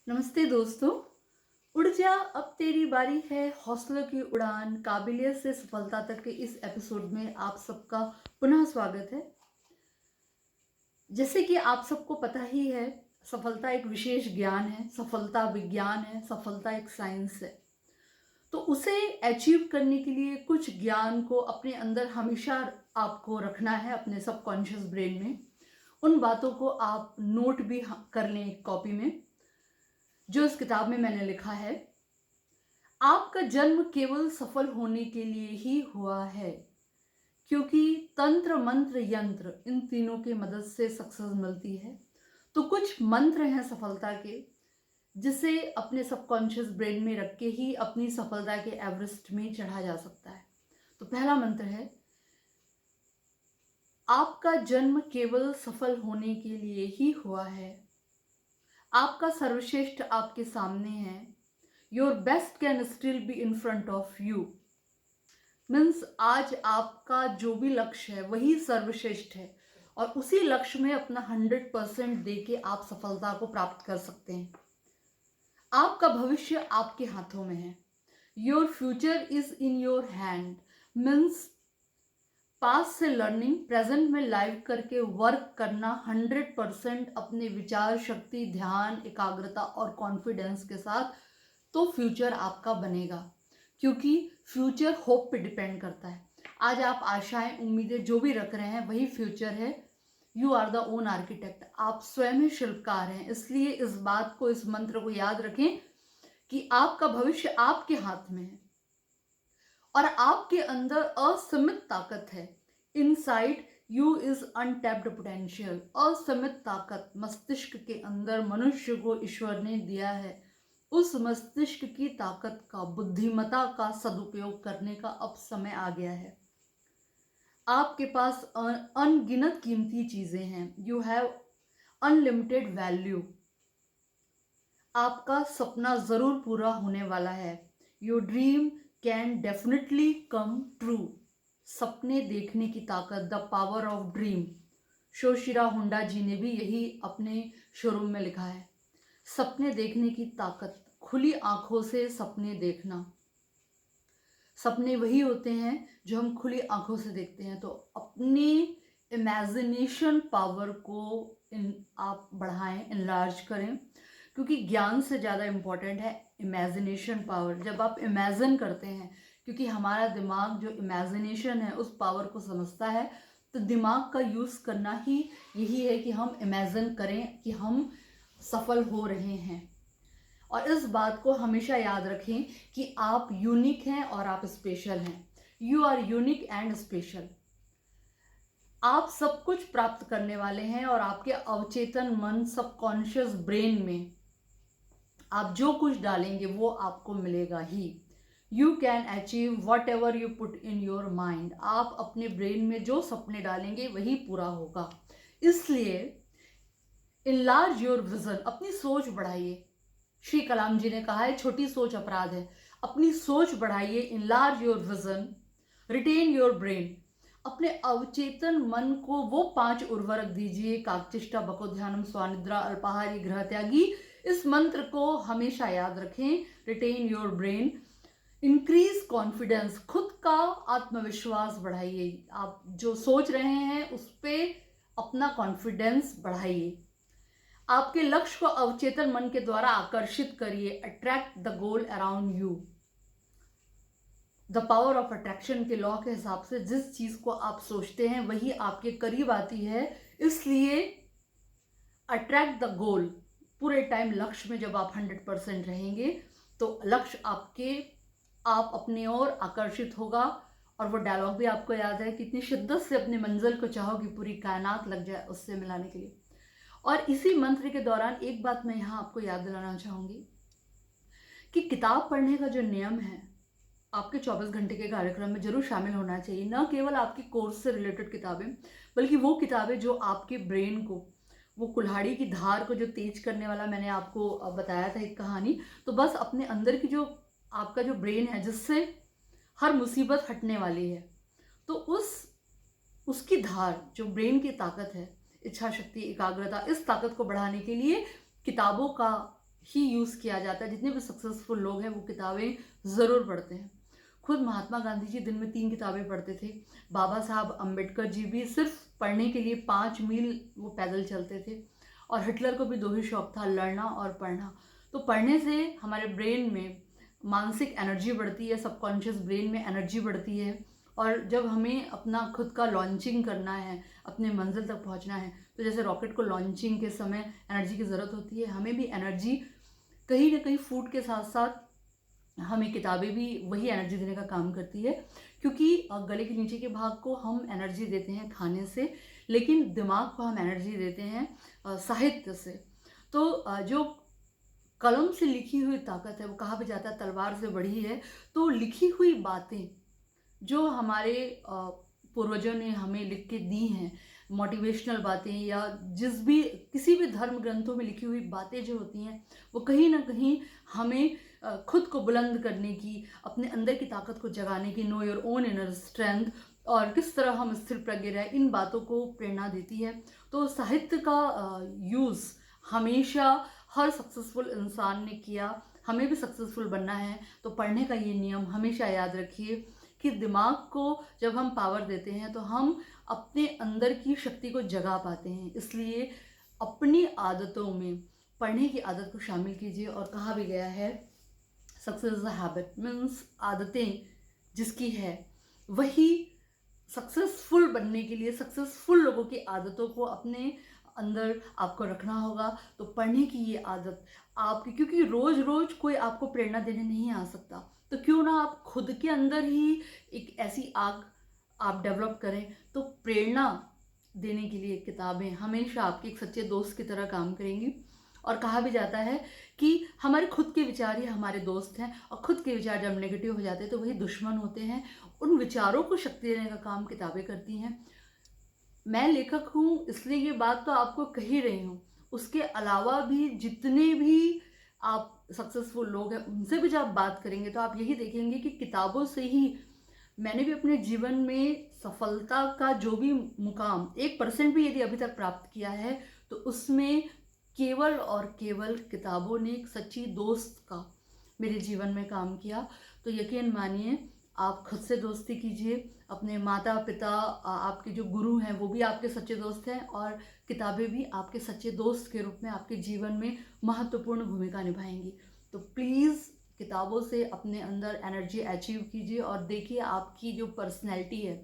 नमस्ते दोस्तों। उड़ जा अब तेरी बारी है, हौसलों की उड़ान, काबिलियत से सफलता तक के इस एपिसोड में आप सबका पुनः स्वागत है। जैसे कि आप सबको पता ही है, सफलता एक विशेष ज्ञान है, सफलता विज्ञान है, सफलता एक साइंस है। तो उसे अचीव करने के लिए कुछ ज्ञान को अपने अंदर हमेशा आपको रखना है, अपने सबकॉन्शियस ब्रेन में। उन बातों को आप नोट भी कर लें एक कॉपी में, जो इस किताब में मैंने लिखा है। आपका जन्म केवल सफल होने के लिए ही हुआ है, क्योंकि तंत्र मंत्र यंत्र इन तीनों की मदद से सक्सेस मिलती है। तो कुछ मंत्र हैं सफलता के, जिसे अपने सबकॉन्शियस ब्रेन में रख के ही अपनी सफलता के एवरेस्ट में चढ़ा जा सकता है। तो पहला मंत्र है, आपका जन्म केवल सफल होने के लिए ही हुआ है। आपका सर्वश्रेष्ठ आपके सामने है। Your best can still be in front of you. Means आज आपका जो भी लक्ष्य है वही सर्वश्रेष्ठ है, और उसी लक्ष्य में अपना 100% दे के आप सफलता को प्राप्त कर सकते हैं। आपका भविष्य आपके हाथों में है। Your future is in your hand. Means past से लर्निंग, प्रेजेंट में लाइव करके वर्क करना 100% अपने विचार शक्ति, ध्यान, एकाग्रता और कॉन्फिडेंस के साथ, तो फ्यूचर आपका बनेगा। क्योंकि फ्यूचर होप पे डिपेंड करता है। आज आप आशाएं, उम्मीदें जो भी रख रहे हैं वही फ्यूचर है। You are the own architect. आप स्वयं ही शिल्पकार हैं। इसलिए इस बात को, इस मंत्र को याद रखें कि आपका भविष्य आपके हाथ में है और आपके अंदर असीमित ताकत है। Inside you is untapped potential. असीमित ताकत मस्तिष्क के अंदर मनुष्य को ईश्वर ने दिया है। उस मस्तिष्क की ताकत का, बुद्धिमता का सदुपयोग करने का अब समय आ गया है। आपके पास अनगिनत कीमती चीजें हैं। You have unlimited value. आपका सपना जरूर पूरा होने वाला है। Your dream can definitely come true. सपने देखने की ताकत, the power of dream. Soichiro Honda ji ने भी यही अपने शोरूम में लिखा है। सपने देखने की ताकत, खुली आंखों से सपने देखना। सपने वही होते हैं जो हम खुली आंखों से देखते हैं। तो अपनी इमेजिनेशन पावर को आप बढ़ाएं, इनलार्ज करें, क्योंकि ज्ञान से ज़्यादा इम्पोर्टेंट है इमेजिनेशन पावर। जब आप इमेजिन करते हैं, क्योंकि हमारा दिमाग जो इमेजिनेशन है उस पावर को समझता है, तो दिमाग का यूज़ करना ही यही है कि हम इमेजिन करें कि हम सफल हो रहे हैं। और इस बात को हमेशा याद रखें कि आप यूनिक हैं और आप स्पेशल हैं। You are unique and special. आप सब कुछ प्राप्त करने वाले हैं, और आपके अवचेतन मन, सबकॉन्शियस ब्रेन में आप जो कुछ डालेंगे वो आपको मिलेगा ही। You can achieve whatever you put in your mind. आप अपने ब्रेन में जो सपने डालेंगे वही पूरा होगा। इसलिए इनलार्ज योर विजन। अपनी सोच बढ़ाइए। श्री कलाम जी ने कहा है, छोटी सोच अपराध है। अपनी सोच बढ़ाइए। Enlarge your vision, retain your brain. अपने अवचेतन मन को वो 5 उर्वरक दीजिए, काकचिष्टा, बकोध्यानम, स्वानिद्रा, अल्पाहारी, गृह त्यागी। इस मंत्र को हमेशा याद रखें। Retain your brain, increase confidence. खुद का आत्मविश्वास बढ़ाइए। आप जो सोच रहे हैं उस पर अपना कॉन्फिडेंस बढ़ाइए। आपके लक्ष्य को अवचेतन मन के द्वारा आकर्षित करिए। Attract the goal around you. The power of attraction के लॉ के हिसाब से जिस चीज को आप सोचते हैं वही आपके करीब आती है। इसलिए अट्रैक्ट द गोल। पूरे टाइम लक्ष्य में जब आप 100% रहेंगे तो लक्ष्य आप अपने ओर आकर्षित होगा। और वो डायलॉग भी आपको याद है, कितनी शिद्दत से अपनी मंजिल को चाहो कि पूरी कायनात लग जाए उससे मिलाने के लिए। और इसी मंत्र के दौरान एक बात मैं यहाँ आपको याद दिलाना चाहूँगी कि किताब पढ़ने का जो नियम है आपके 24 घंटे के कार्यक्रम में जरूर शामिल होना चाहिए। न केवल आपकी कोर्स से रिलेटेड किताबें, बल्कि वो किताबें जो आपके ब्रेन को, वो कुल्हाड़ी की धार को जो तेज करने वाला, मैंने आपको बताया था एक कहानी। तो बस अपने अंदर की जो आपका जो ब्रेन है, जिससे हर मुसीबत हटने वाली है, तो उसकी धार, जो ब्रेन की ताकत है, इच्छा शक्ति, एकाग्रता, इस ताकत को बढ़ाने के लिए किताबों का ही यूज़ किया जाता है। जितने भी सक्सेसफुल लोग हैं वो किताबें ज़रूर पढ़ते हैं। खुद महात्मा गांधी जी दिन में 3 किताबें पढ़ते थे। बाबा साहब अम्बेडकर जी भी सिर्फ पढ़ने के लिए 5 मील वो पैदल चलते थे। और हिटलर को भी 2 ही शौक था, लड़ना और पढ़ना। तो पढ़ने से हमारे ब्रेन में मानसिक एनर्जी बढ़ती है, सबकॉन्शियस ब्रेन में एनर्जी बढ़ती है। और जब हमें अपना खुद का लॉन्चिंग करना है, अपने मंजिल तक पहुंचना है, तो जैसे रॉकेट को लॉन्चिंग के समय एनर्जी की ज़रूरत होती है, हमें भी एनर्जी कहीं ना कहीं फूड के साथ साथ हमें किताबें भी वही एनर्जी देने का काम करती है। क्योंकि गले के नीचे के भाग को हम एनर्जी देते हैं खाने से, लेकिन दिमाग को हम एनर्जी देते हैं साहित्य से। तो जो कलम से लिखी हुई ताकत है, वो कहा भी जाता है तलवार से बड़ी है। तो लिखी हुई बातें जो हमारे पूर्वजों ने हमें लिख के दी हैं, मोटिवेशनल बातें या किसी भी धर्म ग्रंथों में लिखी हुई बातें जो होती हैं, वो कहीं ना कहीं हमें खुद को बुलंद करने की, अपने अंदर की ताकत को जगाने की, know your own inner strength, और किस तरह हम स्थिर प्रज्ञ रहें, इन बातों को प्रेरणा देती है। तो साहित्य का यूज़ हमेशा हर सक्सेसफुल इंसान ने किया। हमें भी सक्सेसफुल बनना है तो पढ़ने का ये नियम हमेशा याद रखिए कि दिमाग को जब हम पावर देते हैं तो हम अपने अंदर की शक्ति को जगा पाते हैं। इसलिए अपनी आदतों में पढ़ने की आदत को शामिल कीजिए। और कहा भी गया है success is a habit, means आदतें जिसकी है वही सक्सेसफुल बनने के लिए, सक्सेसफुल लोगों की आदतों को अपने अंदर आपको रखना होगा। तो पढ़ने की ये आदत आपकी, क्योंकि रोज रोज कोई आपको प्रेरणा देने नहीं आ सकता, तो क्यों ना आप खुद के अंदर ही एक ऐसी आग आप डेवलप करें। तो प्रेरणा देने के लिए किताबें हमेशा आपके एक सच्चे दोस्त की तरह काम करेंगी। और कहा भी जाता है कि हमारे खुद के विचार ही हमारे दोस्त हैं, और खुद के विचार जब नेगेटिव हो जाते हैं तो वही दुश्मन होते हैं। उन विचारों को शक्ति देने का काम किताबें करती हैं। मैं लेखक हूँ इसलिए ये बात तो आपको कह ही रही हूँ, उसके अलावा भी जितने भी आप सक्सेसफुल लोग हैं उनसे भी जब आप बात करेंगे तो आप यही देखेंगे कि किताबों से ही मैंने भी अपने जीवन में सफलता का जो भी मुकाम 1% भी यदि अभी तक प्राप्त किया है, तो उसमें केवल और केवल किताबों ने एक सच्ची दोस्त का मेरे जीवन में काम किया। तो यकीन मानिए आप खुद से दोस्ती कीजिए। अपने माता पिता, आपके जो गुरु हैं वो भी आपके सच्चे दोस्त हैं, और किताबें भी आपके सच्चे दोस्त के रूप में आपके जीवन में महत्वपूर्ण भूमिका निभाएंगी। तो प्लीज़ किताबों से अपने अंदर एनर्जी अचीव कीजिए और देखिए आपकी जो पर्सनैलिटी है,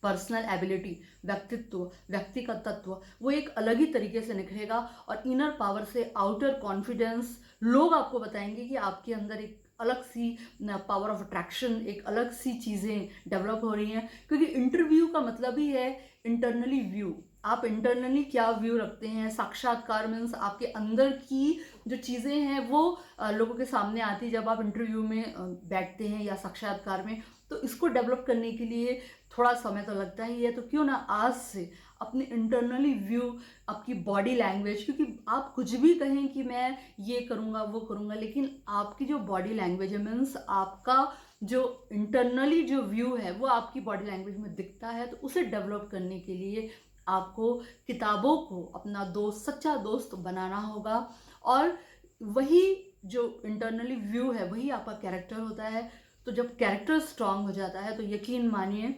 पर्सनल एबिलिटी, व्यक्तित्व, व्यक्ति का तत्व, वो एक अलग ही तरीके से निखरेगा। और इनर पावर से आउटर कॉन्फिडेंस, लोग आपको बताएंगे कि आपके अंदर एक अलग सी पावर ऑफ अट्रैक्शन, एक अलग सी चीज़ें डेवलप हो रही हैं। क्योंकि इंटरव्यू का मतलब ही है इंटरनली व्यू। आप इंटरनली क्या व्यू रखते हैं। साक्षात्कार मीन्स आपके अंदर की जो चीज़ें हैं वो लोगों के सामने आती है जब आप इंटरव्यू में बैठते हैं या साक्षात्कार में। तो इसको डेवलप करने के लिए थोड़ा समय तो लगता ही है। तो क्यों ना आज से अपने इंटरनली व्यू, आपकी बॉडी लैंग्वेज, क्योंकि आप कुछ भी कहें कि मैं ये करूँगा वो करूँगा, लेकिन आपकी जो बॉडी लैंग्वेज है, मीन्स आपका जो इंटरनली जो व्यू है वो आपकी बॉडी लैंग्वेज में दिखता है। तो उसे डेवलप करने के लिए आपको किताबों को अपना दोस्त, सच्चा दोस्त बनाना होगा। और वही जो इंटरनली व्यू है वही आपका कैरेक्टर होता है। तो जब कैरेक्टर स्ट्रांग हो जाता है तो यकीन मानिए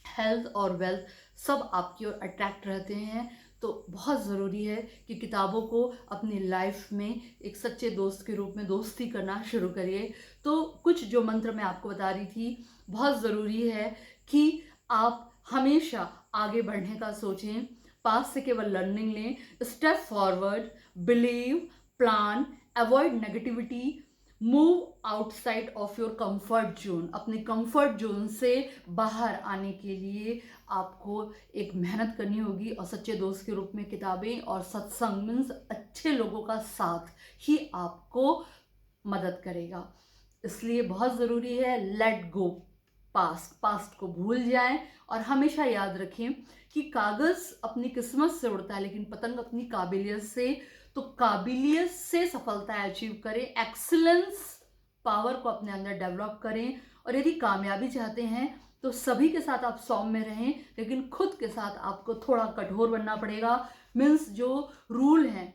हेल्थ और वेल्थ सब आपकी ओर अट्रैक्ट रहते हैं। तो बहुत ज़रूरी है कि किताबों को अपनी लाइफ में एक सच्चे दोस्त के रूप में दोस्ती करना शुरू करिए। तो कुछ जो मंत्र मैं आपको बता रही थी, बहुत ज़रूरी है कि आप हमेशा आगे बढ़ने का सोचें, पास से केवल लर्निंग लें, step forward, believe, plan, avoid negativity, move outside of your comfort zone. अपने कंफर्ट जोन से बाहर आने के लिए आपको एक मेहनत करनी होगी, और सच्चे दोस्त के रूप में किताबें और सत्संग मीन्स अच्छे लोगों का साथ ही आपको मदद करेगा। इसलिए बहुत ज़रूरी है लेट गो पास्ट को भूल जाएं। और हमेशा याद रखें कि कागज़ अपनी किस्मत से उड़ता है लेकिन पतंग अपनी काबिलियत से। तो काबिलियत से सफलता अचीव करें, एक्सीलेंस पावर को अपने अंदर डेवलप करें। और यदि कामयाबी चाहते हैं तो सभी के साथ आप सौम्य रहें, लेकिन खुद के साथ आपको थोड़ा कठोर बनना पड़ेगा। मीन्स जो रूल हैं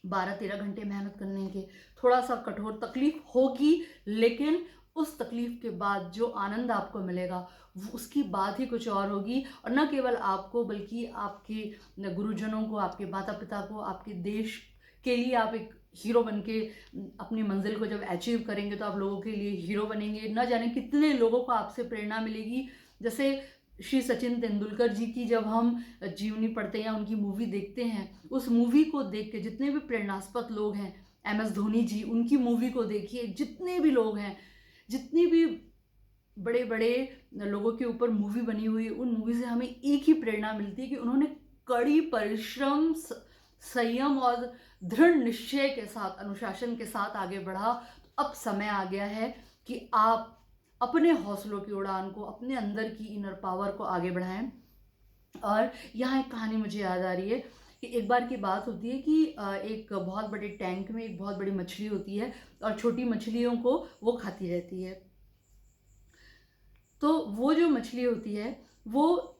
12-13 घंटे मेहनत करने के, थोड़ा सा कठोर तकलीफ होगी, लेकिन उस तकलीफ के बाद जो आनंद आपको मिलेगा वो उसकी बात ही कुछ और होगी। और न केवल आपको बल्कि आपके गुरुजनों को, आपके माता पिता को, आपके देश के लिए आप एक हीरो बन के अपनी मंजिल को जब अचीव करेंगे तो आप लोगों के लिए हीरो बनेंगे। न जाने कितने लोगों को आपसे प्रेरणा मिलेगी। जैसे श्री सचिन तेंदुलकर जी की जब हम जीवनी पढ़ते हैं या उनकी मूवी देखते हैं, उस मूवी को देख के जितने भी प्रेरणास्पद लोग हैं, MS धोनी जी, उनकी मूवी को देखिए, जितने भी लोग हैं, जितने भी बड़े बड़े लोगों के ऊपर मूवी बनी हुई है, उन मूवी से हमें एक ही प्रेरणा मिलती है कि उन्होंने कड़ी परिश्रम, संयम और दृढ़ निश्चय के साथ, अनुशासन के साथ आगे बढ़ा। तो अब समय आ गया है कि आप अपने हौसलों की उड़ान को, अपने अंदर की इनर पावर को आगे बढ़ाएं। और यहाँ एक कहानी मुझे याद आ रही है कि एक बार की बात होती है कि एक बहुत बड़े टैंक में एक बहुत बड़ी मछली होती है और छोटी मछलियों को वो खाती रहती है। तो वो जो मछली होती है, वो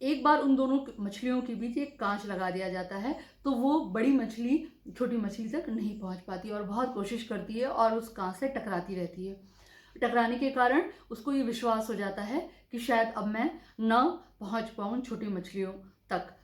एक बार उन दोनों मछलियों के बीच एक कांच लगा दिया जाता है, तो वो बड़ी मछली छोटी मछली तक नहीं पहुंच पाती और बहुत कोशिश करती है और उस कांच से टकराती रहती है। टकराने के कारण उसको ये विश्वास हो जाता है कि शायद अब मैं न पहुंच पाऊँ छोटी मछलियों तक।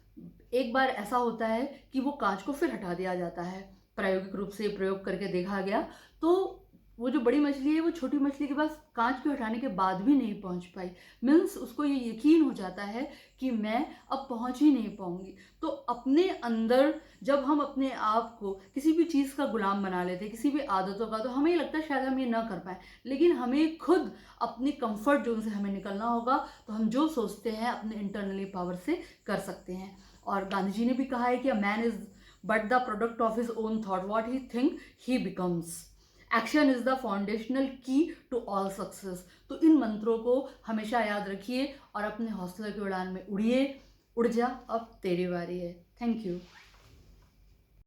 एक बार ऐसा होता है कि वो कांच को फिर हटा दिया जाता है, प्रायोगिक रूप से प्रयोग करके देखा गया, तो वो जो बड़ी मछली है वो छोटी मछली के पास कांच को हटाने के बाद भी नहीं पहुंच पाई। मीन्स उसको ये यकीन हो जाता है कि मैं अब पहुंच ही नहीं पाऊंगी। तो अपने अंदर जब हम अपने आप को किसी भी चीज़ का गुलाम बना लेते हैं, किसी भी आदतों का, तो हमें ये लगता है शायद हम ये ना कर पाए, लेकिन हमें खुद अपनी कंफर्ट जोन से हमें निकलना होगा। तो हम जो सोचते हैं अपने इंटरनली पावर से कर सकते हैं। और गांधी जी ने भी कहा है कि a man is but the product of his own thought, what he think he becomes, action is the foundational की टू ऑल सक्सेस। तो इन मंत्रों को हमेशा याद रखिए और अपने हौसले की उड़ान में उड़िए। उड़ जा, अब तेरी बारी है। Thank you.